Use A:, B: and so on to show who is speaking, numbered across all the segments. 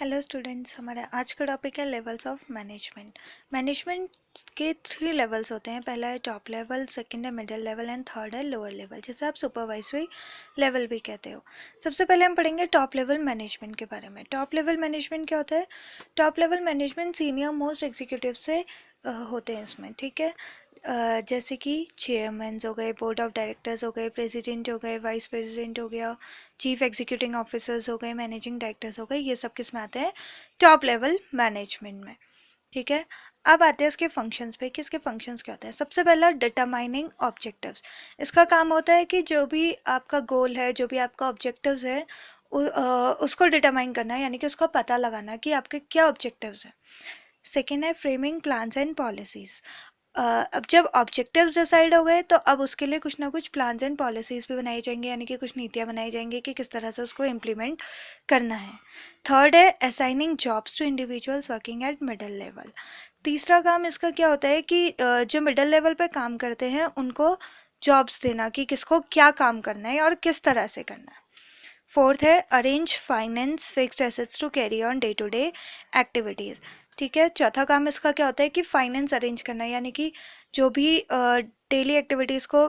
A: Hello students, हमारा आज का टॉपिक है लेवल्स ऑफ मैनेजमेंट। मैनेजमेंट के 3 लेवल्स होते हैं। पहला है टॉप लेवल, सेकंड है मिडिल लेवल एंड थर्ड है लोअर लेवल, जिसे आप सुपरवाइजरी लेवल भी कहते हो। सबसे पहले हम पढ़ेंगे टॉप लेवल मैनेजमेंट के बारे में। टॉप लेवल मैनेजमेंट क्या होता है? Top level management senior most executive से होते हैं इसमें, ठीक है। जैसे कि चेयरमैन हो गए, बोर्ड ऑफ डायरेक्टर्स हो गए, प्रेसिडेंट हो गए, वाइस प्रेसिडेंट हो गया, चीफ एग्जीक्यूटिव ऑफिसर्स हो गए, मैनेजिंग डायरेक्टर्स हो गए, ये सब किस में आते हैं? टॉप लेवल मैनेजमेंट में, ठीक है। अब आते हैं इसके फंक्शंस पे कि इसके फंक्शंस क्या होते हैं। सबसे पहला डिटरमाइनिंग ऑब्जेक्टिव्स। इसका काम होता है कि जो भी आपका गोल है, जो भी आपका ऑब्जेक्टिव्स है, उसको डिटरमाइन करना है, यानी कि उसका पता लगाना कि आपके क्या ऑब्जेक्टिव्स हैं। सेकेंड है फ्रेमिंग प्लान्स एंड पॉलिसीज। अब जब ऑब्जेक्टिव्स डिसाइड हो गए तो अब उसके लिए कुछ ना कुछ प्लान्स एंड पॉलिसीज भी बनाई जाएंगी, यानी कि कुछ नीतियाँ बनाई जाएंगी कि किस तरह से उसको इम्प्लीमेंट करना है। थर्ड है assigning jobs to individuals working at middle level. तीसरा काम इसका क्या होता है कि जो मिडिल लेवल पे काम करते हैं उनको जॉब्स देना कि किसको क्या काम करना है और किस तरह से करना है। फोर्थ है arrange finance fixed assets to carry on day to day activities, ठीक है। चौथा काम इसका क्या होता है कि फाइनेंस अरेंज करना है, यानी कि जो भी डेली एक्टिविटीज़ को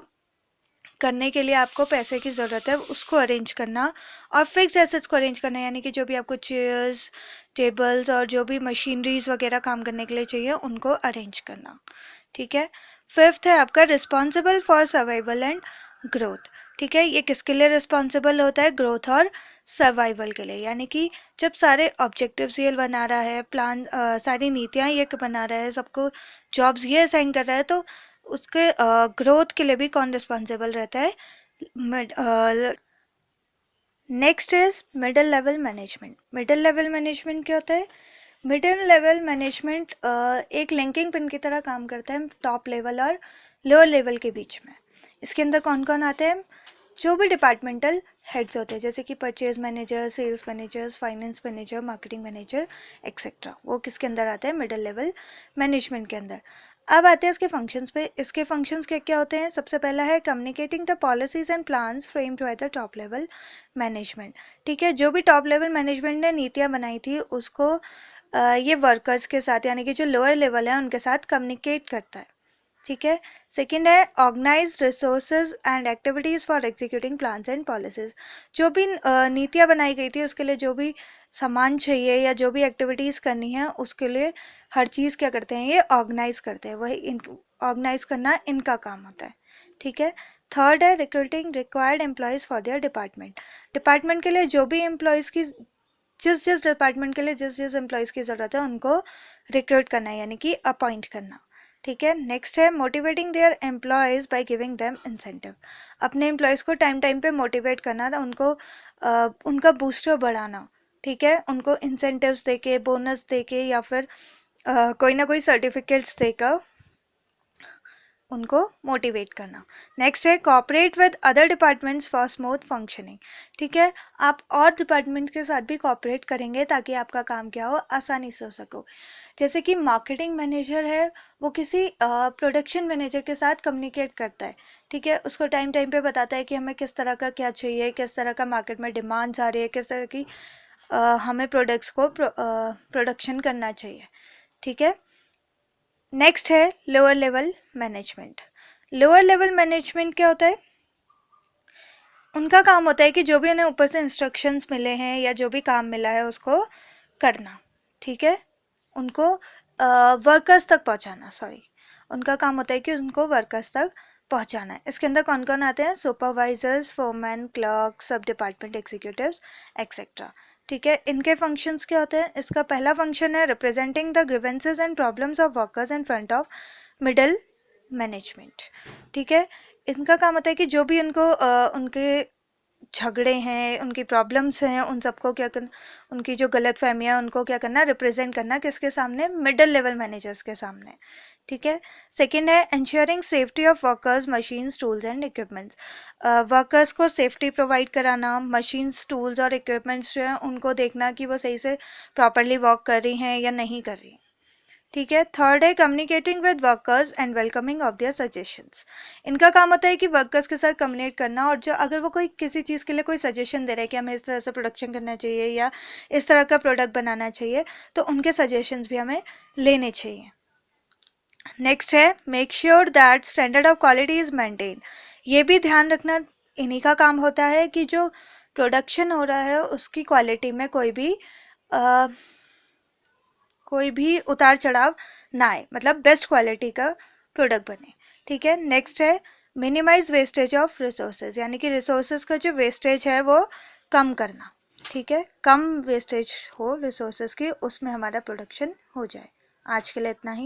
A: करने के लिए आपको पैसे की ज़रूरत है उसको अरेंज करना, और फिक्स्ड एसेट्स को अरेंज करना, यानी कि जो भी आपको चेयर्स, टेबल्स और जो भी मशीनरीज वगैरह काम करने के लिए चाहिए उनको अरेंज करना, ठीक है। फिफ्थ है आपका responsible for survival and growth, ठीक है। ये किसके लिए रिस्पॉन्सिबल होता है? ग्रोथ और सर्वाइवल के लिए, यानी कि जब सारे ऑब्जेक्टिव्स ये बना रहा है, प्लान सारी नीतियाँ ये बना रहा है, सबको जॉब्स ये असाइन कर रहा है, तो उसके ग्रोथ के लिए भी कौन रिस्पॉन्सिबल रहता है? Next is middle level management. Middle level management क्या होता है? मिडिल लेवल मैनेजमेंट एक लिंकिंग पिन की तरह काम करता है टॉप लेवल और लोअर लेवल के बीच में। इसके अंदर कौन कौन आते हैं? जो भी डिपार्टमेंटल हेड्स होते हैं, जैसे कि purchase manager, sales managers, finance manager, marketing manager etcetera, वो किसके अंदर आते हैं? मिडिल लेवल मैनेजमेंट के अंदर। अब आते हैं इसके फंक्शंस पे। इसके फंक्शंस क्या क्या होते हैं? सबसे पहला है communicating the policies and plans framed by the top level management, ठीक है। जो भी टॉप लेवल मैनेजमेंट ने नीतियाँ बनाई थी उसको ये वर्कर्स के साथ, यानी कि जो लोअर लेवल है उनके साथ कम्युनिकेट करता है, ठीक है। सेकंड है organize resources and activities for executing plans and policies. जो भी नीतियाँ बनाई गई थी उसके लिए जो भी सामान चाहिए या जो भी एक्टिविटीज़ करनी है उसके लिए हर चीज़ क्या करते हैं? ये ऑर्गेनाइज करते हैं, वही ऑर्गेनाइज करना इनका काम होता है, ठीक है। थर्ड है recruiting required employees for their department. Department के लिए जो भी एम्प्लॉयज़ की जिस जिस डिपार्टमेंट के लिए जिस जिस एम्प्लॉयज़ की ज़रूरत है उनको रिक्रूट करना है, यानी कि अपॉइंट करना, ठीक है। नेक्स्ट है motivating there employees by giving them incentive. अपने एम्प्लॉयज़ को टाइम टाइम पे मोटिवेट करना था, उनको उनका बूस्टर बढ़ाना, ठीक है। उनको इंसेंटिव्स देके, बोनस देके या फिर कोई ना कोई सर्टिफिकेट्स देकर उनको मोटिवेट करना। नेक्स्ट है cooperate with other departments for smooth functioning, ठीक है। आप और डिपार्टमेंट के साथ भी कॉपरेट करेंगे ताकि आपका काम क्या हो? आसानी से हो सको। जैसे कि मार्केटिंग मैनेजर है, वो किसी प्रोडक्शन मैनेजर के साथ कम्युनिकेट करता है, ठीक है। उसको टाइम टाइम पे बताता है कि हमें किस तरह का क्या चाहिए, किस तरह का मार्केट में डिमांड्स आ रही है, किस तरह की हमें प्रोडक्ट्स को प्रोडक्शन करना चाहिए, ठीक है। नेक्स्ट है lower level management. Lower level management क्या होता है? उनका काम होता है कि जो भी उन्हें ऊपर से इंस्ट्रक्शंस मिले हैं या जो भी काम मिला है उसको करना, ठीक है। उनको वर्कर्स तक पहुंचाना, सॉरी, उनका काम होता है कि उनको वर्कर्स तक पहुंचाना है। इसके अंदर कौन कौन आते हैं? सुपरवाइजर्स, फोरमैन, क्लर्क, सब डिपार्टमेंट एग्जीक्यूटिव्स एक्सेट्रा, ठीक है। इनके फंक्शंस क्या होते हैं? इसका पहला फंक्शन है representing the grievances and problems of workers in front of middle management, ठीक है। इनका काम होता है कि जो भी उनको उनके झगड़े हैं, उनकी प्रॉब्लम्स हैं, उन सबको क्या करना, उनकी जो गलत फहमियाँ उनको क्या करना? रिप्रेजेंट करना, किसके सामने? मिडिल लेवल मैनेजर्स के सामने, ठीक है। सेकेंड है ensuring safety of workers, machines, tools and equipments. Workers को सेफ्टी प्रोवाइड कराना, मशीन्स, टूल्स और इक्विपमेंट्स जो हैं उनको देखना कि वो सही से प्रॉपरली वर्क कर रही हैं या नहीं कर रही, ठीक है। थर्ड है communicating with workers and welcoming of their suggestions. इनका काम होता है कि वर्कर्स के साथ कम्युनिकेट करना, और जो अगर वो कोई किसी चीज़ के लिए कोई सजेशन दे रहे हैं कि हमें इस तरह से प्रोडक्शन करना चाहिए या इस तरह का प्रोडक्ट बनाना चाहिए, तो उनके सजेशंस भी हमें लेने चाहिए। नेक्स्ट है make sure that standard of quality is maintain. ये भी ध्यान रखना इन्हीं का काम होता है कि जो प्रोडक्शन हो रहा है उसकी क्वालिटी में कोई भी उतार चढ़ाव ना आए, मतलब बेस्ट क्वालिटी का प्रोडक्ट बने। ठीक है। नेक्स्ट है मिनिमाइज वेस्टेज ऑफ रिसोर्सेज, यानी कि रिसोर्सेज का जो वेस्टेज है वो कम करना। ठीक है, कम वेस्टेज हो रिसोर्सेज की, उसमें हमारा प्रोडक्शन हो जाए। आज के लिए इतना ही।